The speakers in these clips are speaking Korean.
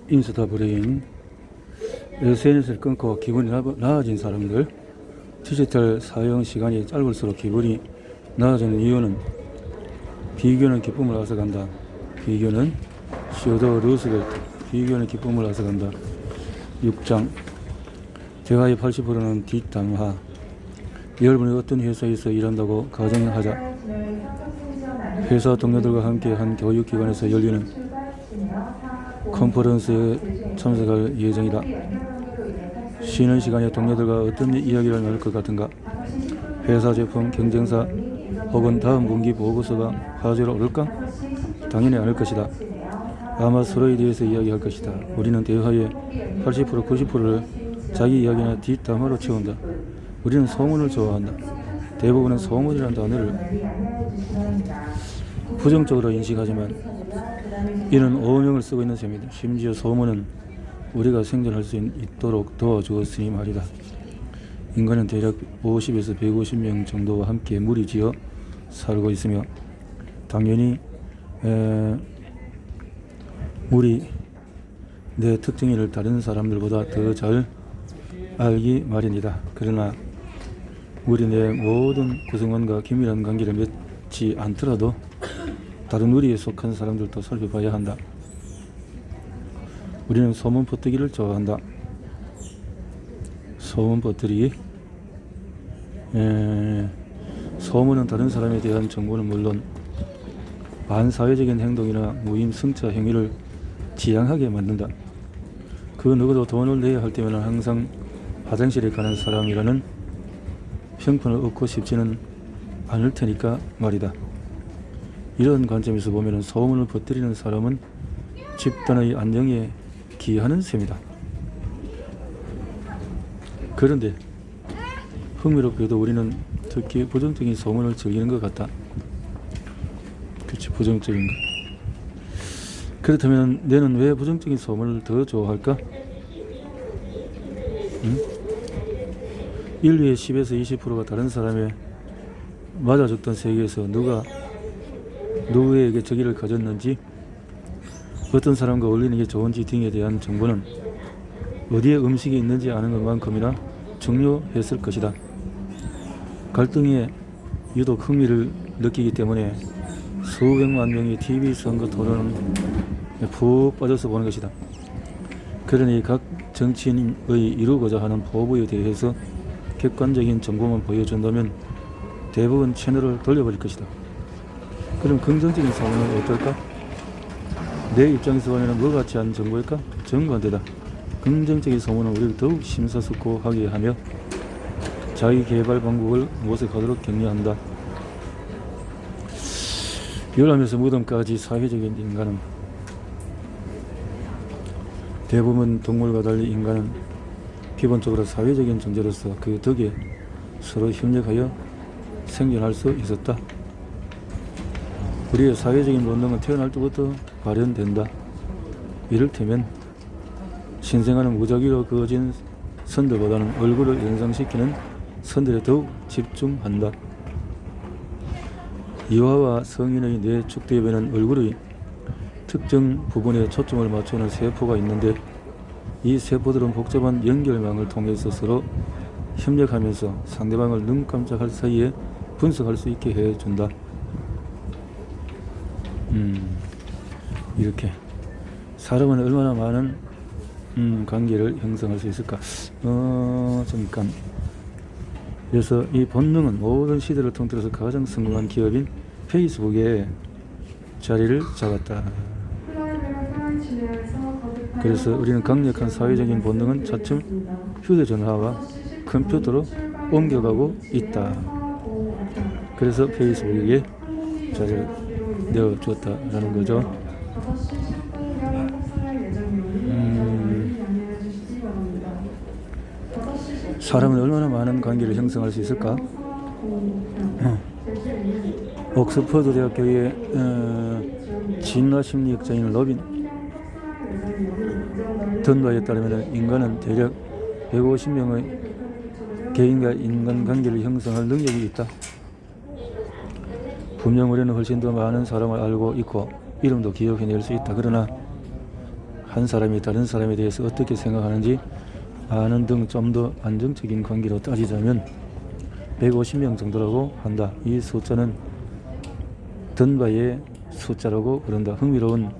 인스타 브레인, SNS를 끊고 기분이 나아진 사람들. 디지털 사용 시간이 짧을수록 기분이 나아지는 이유는 비교는 기쁨을 앗아간다. 비교는 시어더 루스벨트. 비교는 기쁨을 앗아간다. 6장 대화의 80%는 뒷담화. 여러분이 어떤 회사에서 일한다고 가정하자. 회사 동료들과 함께 한 교육기관에서 열리는 컨퍼런스에 참석할 예정이다. 쉬는 시간에 동료들과 어떤 이야기를 나눌 것 같은가? 회사 제품, 경쟁사 혹은 다음 분기 보고서가 화제로 오를까? 당연히 않을 것이다. 아마 서로에 대해서 이야기할 것이다. 우리는 대화의 80% 90%를 자기 이야기나 뒷담화로 채운다. 우리는 소문을 좋아한다. 대부분은 소문이라는 단어를 부정적으로 인식하지만 이는 오명을 쓰고 있는 셈이다. 심지어 소문은 우리가 생존할 수 있도록 도와주었으니 말이다. 인간은 대략 50에서 150명 정도와 함께 무리지어 살고 있으며 당연히 우리 내 특징을 다른 사람들보다 더 잘 알기 마련이다. 그러나 우리 내 모든 구성원과 긴밀한 관계를 맺지 않더라도 다른 우리에 속한 사람들도 살펴봐야 한다. 우리는 소문 퍼뜨기를 좋아한다. 소문 퍼뜨리기. 소문은 다른 사람에 대한 정보는 물론 반사회적인 행동이나 무임승차 행위를 지양하게 만든다. 그 누구도 돈을 내야 할 때면 항상 화장실에 가는 사람이라는 평판을 얻고 싶지는 않을 테니까 말이다. 이런 관점에서 보면 소문을 퍼뜨리는 사람은 집단의 안정에 기여하는 셈이다. 그런데 흥미롭게도 우리는 특히 부정적인 소문을 즐기는 것 같다. 그렇지, 부정적인 것. 그렇다면 너는 왜 부정적인 소문을 더 좋아할까? 인류의 10에서 20%가 다른 사람의 맞아 죽던 세계에서 누가 누구에게 적의를 가졌는지, 어떤 사람과 어울리는 게 좋은지 등에 대한 정보는 어디에 음식이 있는지 아는 것만큼이나 중요했을 것이다. 갈등에 유독 흥미를 느끼기 때문에 수백만 명이 TV 선거 토론을 푹 빠져서 보는 것이다. 그러니 각 정치인의 이루고자 하는 포부에 대해서 객관적인 정보만 보여준다면 대부분 채널을 돌려버릴 것이다. 그럼 긍정적인 소문은 어떨까? 내 입장에서 보면 뭐같이 않은 정보일까? 정반대다. 긍정적인 소문은 우리를 더욱 심사숙고하게 하며 자기 개발 방법을 모색하도록 격려한다. 열하면서 무덤까지 사회적인 인간은 대부분 동물과 달리 인간은 기본적으로 사회적인 존재로서 그 덕에 서로 협력하여 생존할 수 있었다. 우리의 사회적인 본능은 태어날 때부터 발현된다. 이를테면 신생아는 무작위로 그어진 선들보다는 얼굴을 연상시키는 선들에 더욱 집중한다. 이화와 성인의 뇌 축대에는 얼굴의 특정 부분에 초점을 맞추는 세포가 있는데 이 세포들은 복잡한 연결망을 통해서 서로 협력하면서 상대방을 눈 깜짝할 사이에 분석할 수 있게 해준다. 이렇게 사람은 얼마나 많은 관계를 형성할 수 있을까? 잠깐. 그래서 이 본능은 모든 시대를 통틀어서 가장 성공한 기업인 페이스북에 자리를 잡았다. 그래서 우리는 강력한 사회적인 본능은 차츰 휴대전화와 컴퓨터로 옮겨가고 있다. 그래서 페이스북에 자리를 내어주었다라는 거죠. 사람은 얼마나 많은 관계를 형성할 수 있을까? 옥스퍼드 대학교의 진화심리학자인 로빈 던바에 따르면 인간은 대략 150명의 개인과 인간관계를 형성할 능력이 있다. 분명 우리는 훨씬 더 많은 사람을 알고 있고 이름도 기억해낼 수 있다. 그러나 한 사람이 다른 사람에 대해서 어떻게 생각하는지 아는 등 좀 더 안정적인 관계로 따지자면 150명 정도라고 한다. 이 숫자는 던바의 숫자라고 부른다. 흥미로운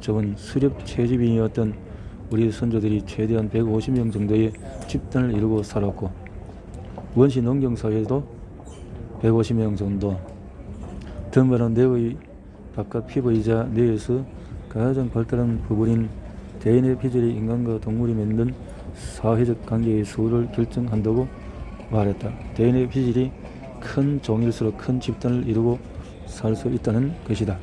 점은 수렵 채집인이었던 우리 선조들이 최대한 150명 정도의 집단을 이루고 살았고 원시 농경사회도 150명 정도. 던바는 뇌의 바깥 피부이자 뇌에서 가장 발달한 부분인 DNA 피질이 인간과 동물이 맺는 사회적 관계의 수를 결정한다고 말했다. DNA 피질이 큰 종일수록 큰 집단을 이루고 살 수 있다는 것이다.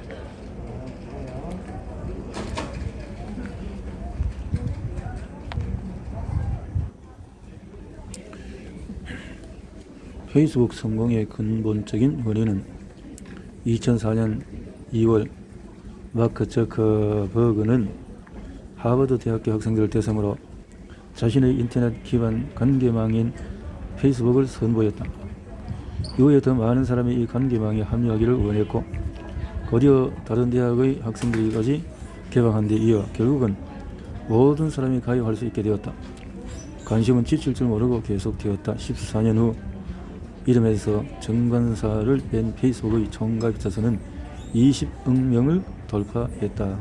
페이스북 성공의 근본적인 원인은 2004년 2월 마크 저커버그는 하버드 대학교 학생들을 대상으로 자신의 인터넷 기반 관계망인 페이스북을 선보였다. 이후에 더 많은 사람이 이 관계망에 합류하기를 원했고 곧이어 다른 대학의 학생들까지 개방한 데 이어 결국은 모든 사람이 가입할 수 있게 되었다. 관심은 지칠 줄 모르고 계속되었다. 14년 후 이름에서 정관사를 뺀 페이스북의 총가입자 수는 20억 명을 돌파했다.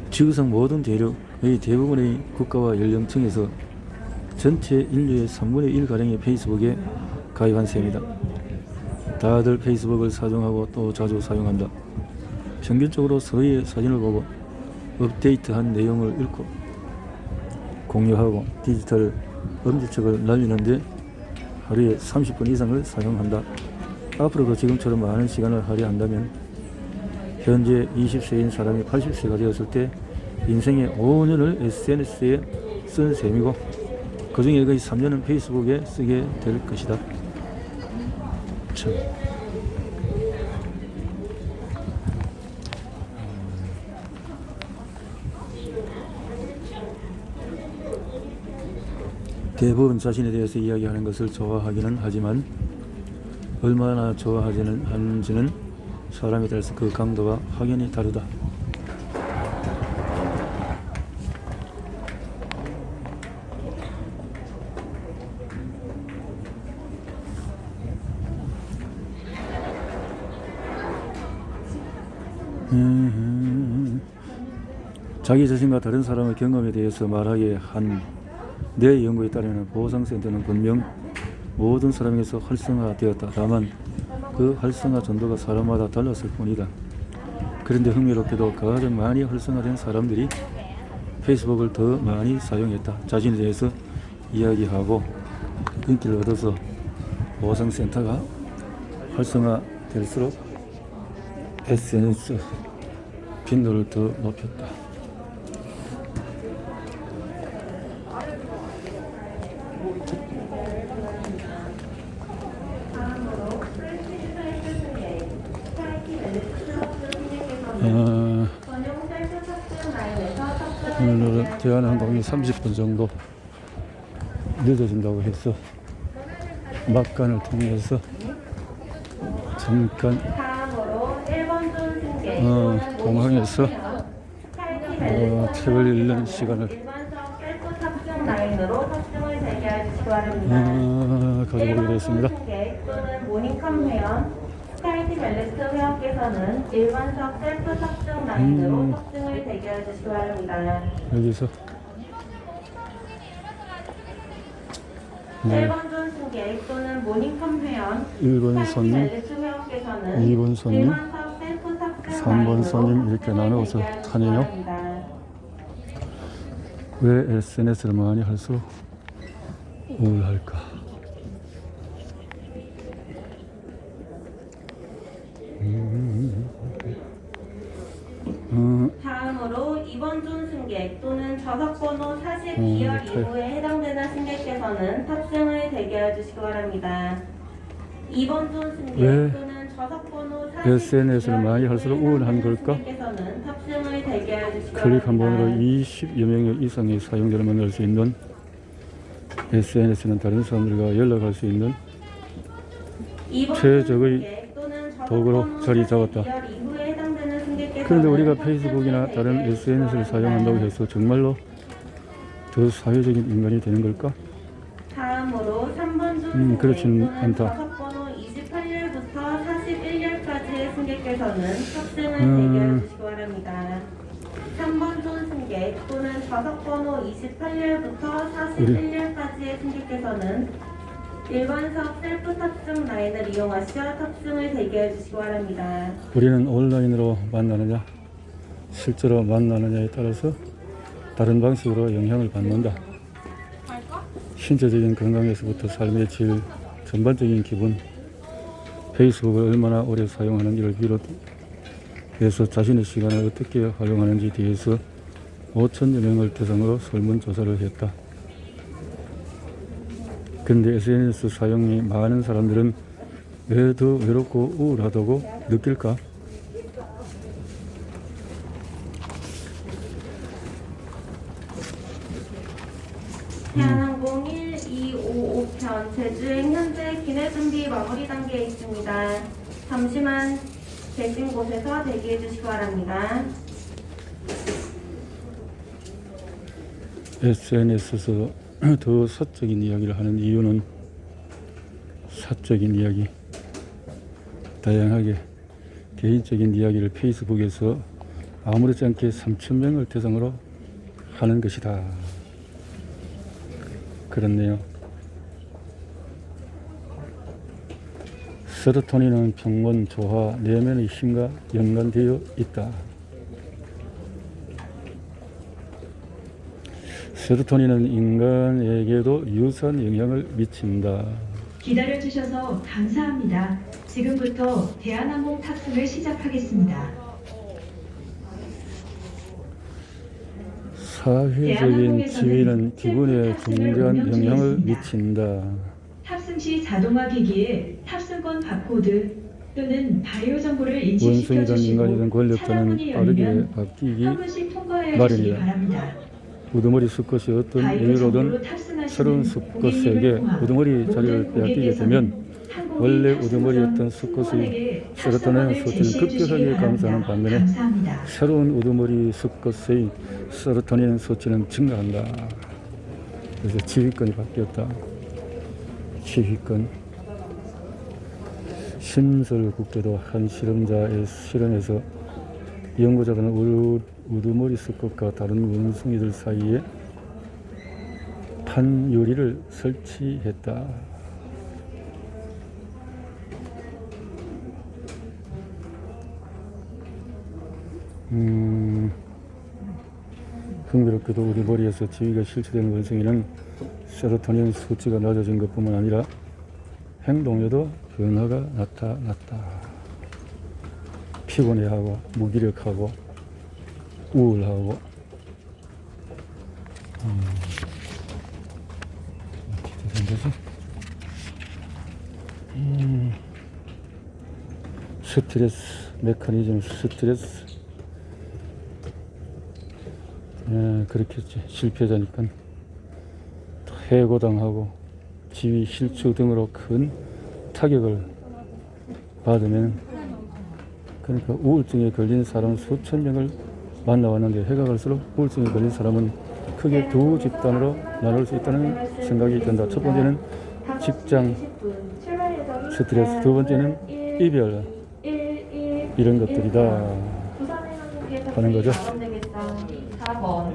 지구상 모든 대륙의 대부분의 국가와 연령층에서 전체 인류의 3분의 1가량이 페이스북에 가입한 셈이다. 다들 페이스북을 사용하고 또 자주 사용한다. 평균적으로 서로의 사진을 보고 업데이트한 내용을 읽고 공유하고 디지털 엄지척을 날리는데 하루에 30분 이상을 사용한다. 앞으로도 지금처럼 많은 시간을 할애한다면 현재 20세인 사람이 80세가 되었을 때 인생의 5년을 SNS에 쓴 셈이고 그 중에 거의 3년은 페이스북에 쓰게 될 것이다. 참. 대부분 자신에 대해서 이야기하는 것을 좋아하기는 하지만 얼마나 좋아하는지는 사람에 따라서 그 강도가 확연히 다르다. 자기 자신과 다른 사람의 경험에 대해서 말하게 한 내 연구에 따르면 보상센터는 분명 모든 사람에게서 활성화되었다. 다만 그 활성화 정도가 사람마다 달랐을 뿐이다. 그런데 흥미롭게도 가장 많이 활성화된 사람들이 페이스북을 더 많이 사용했다. 자신에 대해서 이야기하고 인기를 얻어서 보상센터가 활성화될수록 SNS 빈도를 더 높였다. 오늘은 대한항공이 30분 정도 늦어진다고 해서 막간을 통해서 잠깐 공항에서 책을 읽는 시간을 가져보게 되었습니다. 스카이티 벨리스트 회원께서는 일반석 셀프 탑승 라인으로 탑승을 대기해 주시기 바랍니다. 여기서 1번 전 승객 또는 모닝컴 회원, 1번 스카이티 손님, 벨리스트 회원께서는 2번 손님, 일반석 셀프 탑승 3번 라인으로 손님 이렇게 탑승을 나누어서 대기해 주시기 타네요. 바랍니다. 왜 SNS를 많이 할수록 우울할까? 다음으로 2번 전 승객 또는 좌석번호 42열 이후에 해당되는 승객께서는 탑승을 대기해 주시기 바랍니다. 2번 전 승객 왜 또는 좌석번호 SNS를 많이 할수록 우울한 걸까? 승객께서는 탑승을 대기해 주시기 클릭 한 번으로 바랍니다. 20여 명 이상의 사용자를 만날 수 있는 SNS는 다른 사람들과 연락할 수 있는 2번 최적의 승객 또는 도구로 좌석번호 자리 잡았다. 42열 이후에 해당되는 승객께서는 그런데 우리가 페이스북이나 다른 SNS를 사용한다고 해서 정말로 더 사회적인 인간이 되는 걸까? 다음으로 3번 중 그렇진 또는 않다. 좌석번호 28열부터 41열까지의 승객께서는 탑승을 음. 대기해 주시기 바랍니다. 3번 중 승객 또는 좌석번호 28열부터 41열까지의 승객께서는 일반석 셀프 탑승 라인을 이용하셔 탑승을 대기해 주시기 바랍니다. 우리는 온라인으로 만나느냐 실제로 만나느냐에 따라서 다른 방식으로 영향을 받는다. 신체적인 건강에서부터 삶의 질, 전반적인 기분, 페이스북을 얼마나 오래 사용하는지를 비롯해서 자신의 시간을 어떻게 활용하는지 대해서 5천여 명을 대상으로 설문조사를 했다. 그런데 SNS 사용이 많은 사람들은 왜 더 외롭고 우울하다고 느낄까? 대한항공 1255편 제주행 현재 기내 준비 마무리 단계에 있습니다. 잠시만 계신 곳에서 대기해 주시기 바랍니다. SNS에서 더 사적인 이야기를 하는 이유는 사적인 이야기, 다양하게 개인적인 이야기를 페이스북에서 아무렇지 않게 3,000명을 대상으로 하는 것이다. 그렇네요. 세로토닌은 평온, 조화, 내면의 힘과 연관되어 있다. 세로토닌은 인간에게도 유사한 영향을 미친다. 기다려주셔서 감사합니다. 지금부터 대한항공 탑승을 시작하겠습니다. 사회적인 지위는 기분에 중대한 영향을 미친다. 탑승 시 자동화 기기에 탑승권 바코드 또는 바이오 정보를 인식시켜 원숭이든 주시고 인간이든 권력자는 빠르게 바뀌기 한 분씩 통과해 주시기 마련이다. 바랍니다. 우두머리 수컷이 어떤 바이오 이유로든 정보로 탑승하시는 새로운 수컷에게 우두머리 자리를 빼앗기게 되면 원래 우두머리였던 수컷의 세로토닌 수치는 급격하게 감소하는 반면에 감사합니다. 새로운 우두머리 수컷의 세로토닌 수치는 증가한다. 그래서 지휘권이 바뀌었다. 지휘권. 심설국제도 한 실험자의 실험에서 연구자들은 우두머리 수컷과 다른 원숭이들 사이에 판유리를 설치했다. 흥미롭게도 우리 머리에서 지위가 실추된 원숭이는 세로토닌 수치가 낮아진 것뿐만 아니라 행동에도 변화가 나타났다. 피곤해하고 무기력하고 우울하고 어떻게 된 거지? 스트레스 메커니즘 스트레스 그렇겠지. 실패자니까 해고당하고 지위 실추 등으로 큰 타격을 받으면 그러니까 우울증에 걸린 사람 수천 명을 만나왔는데 해가 갈수록 우울증에 걸린 사람은 크게 두 집단으로 나눌 수 있다는 생각이 든다. 첫 번째는 직장 스트레스, 두 번째는 이별 이런 것들이다 하는 거죠. 4번